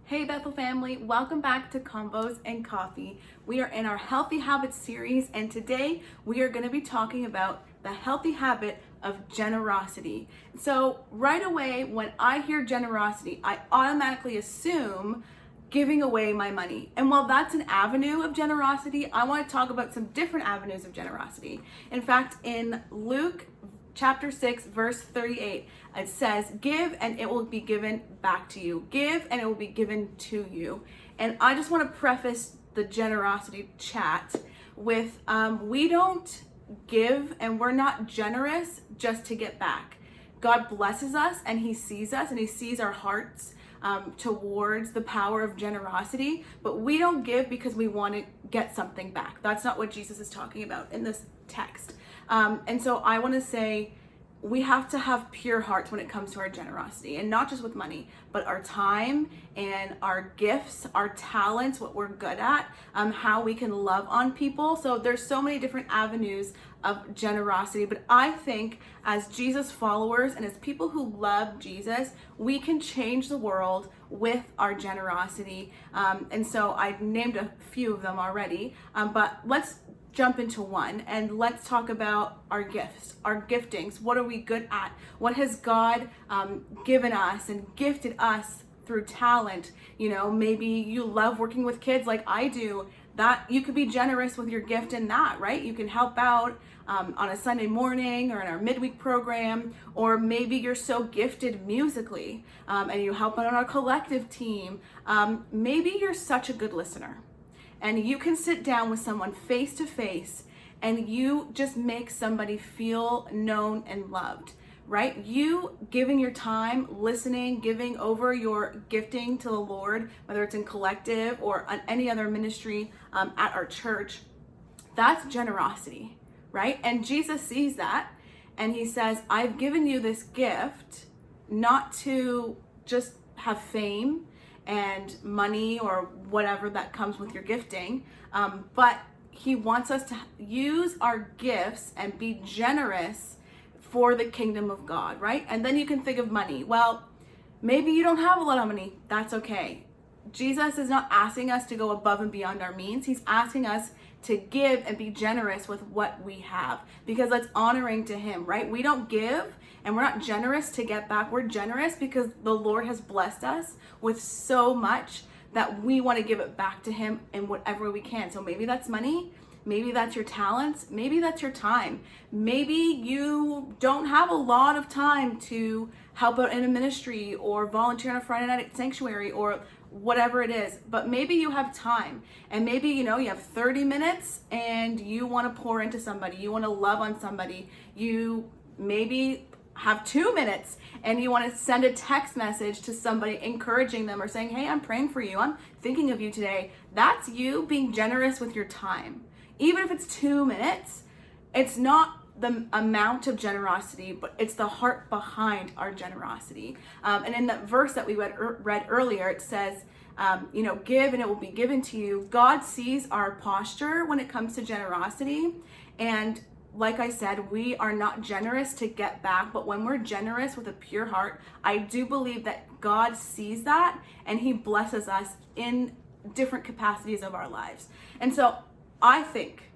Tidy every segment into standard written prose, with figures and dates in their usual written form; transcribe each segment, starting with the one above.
Hey Bethel family, welcome back to Convos and Coffee. We are in our Healthy Habits series, and today we are going to be talking about the healthy habit of generosity. So right away, when I hear generosity, I automatically assume giving away my money. And while that's an avenue of generosity, I want to talk about some different avenues of generosity. In fact, in Luke chapter 6, verse 38, it says, give and it will be given back to you. Give and it will be given to you. And I just want to preface the generosity chat with, we don't give and we're not generous just to get back. God blesses us and he sees us and he sees our hearts towards the power of generosity, but we don't give because we want to get something back. That's not what Jesus is talking about in this text. And so I want to say we have to have pure hearts when it comes to our generosity, and not just with money, but our time and our gifts, our talents, what we're good at, how we can love on people. So there's so many different avenues of generosity, but I think as Jesus followers and as people who love Jesus, we can change the world with our generosity. And so I've named a few of them already, but let's jump into one and let's talk about our gifts, our giftings. What are we good at? What has God given us and gifted us through talent? You know, maybe you love working with kids like I do. That you could be generous with your gift in that, right? You can help out on a Sunday morning or in our midweek program, or maybe you're so gifted musically and you help out on our collective team. Maybe you're such a good listener and you can sit down with someone face to face and you just make somebody feel known and loved, right? You giving your time, listening, giving over your gifting to the Lord, whether it's in collective or on any other ministry at our church, that's generosity, right? And Jesus sees that and he says, I've given you this gift not to just have fame and money or whatever that comes with your gifting, but he wants us to use our gifts and be generous for the kingdom of God, right? And then you can think of money. Well, maybe you don't have a lot of money. That's okay. Jesus is not asking us to go above and beyond our means. He's asking us to give and be generous with what we have, because that's honoring to him, right? We don't give and we're not generous to get back. We're generous because the Lord has blessed us with so much that we want to give it back to him in whatever we can. So maybe that's money. Maybe that's your talents. Maybe that's your time. Maybe you don't have a lot of time to help out in a ministry or volunteer on a Friday night at sanctuary or whatever it is, but maybe you have time and maybe, you have 30 minutes and you want to pour into somebody. You want to love on somebody. You maybe have 2 minutes and you want to send a text message to somebody encouraging them or saying, hey, I'm praying for you. I'm thinking of you today. That's you being generous with your time. Even if it's 2 minutes, it's not the amount of generosity, but it's the heart behind our generosity. And in that verse that we read earlier, it says, give and it will be given to you. God sees our posture when it comes to generosity. And like I said, we are not generous to get back, but when we're generous with a pure heart, I do believe that God sees that and he blesses us in different capacities of our lives. And so I think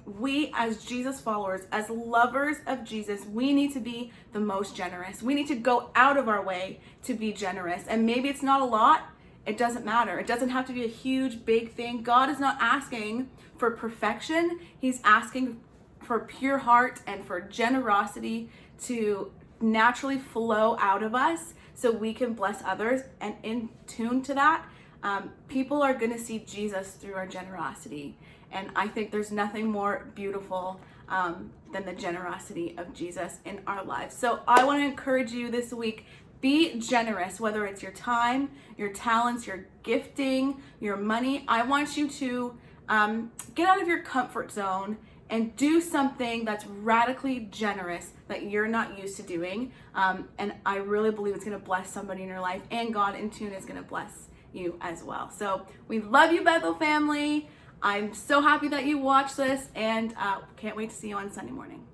we as Jesus followers, as lovers of Jesus, we need to be the most generous. We need to go out of our way to be generous. And maybe it's not a lot. It doesn't matter. It doesn't have to be a huge, big thing. God is not asking for perfection. He's asking for pure heart and for generosity to naturally flow out of us so we can bless others. And in tune to that, people are going to see Jesus through our generosity. And I think there's nothing more beautiful than the generosity of Jesus in our lives. So I want to encourage you this week, be generous, whether it's your time, your talents, your gifting, your money. I want you to get out of your comfort zone and do something that's radically generous that you're not used to doing. And I really believe it's going to bless somebody in your life, and God in tune is going to bless you as well. So we love you, Bethel family. I'm so happy that you watched this, and can't wait to see you on Sunday morning.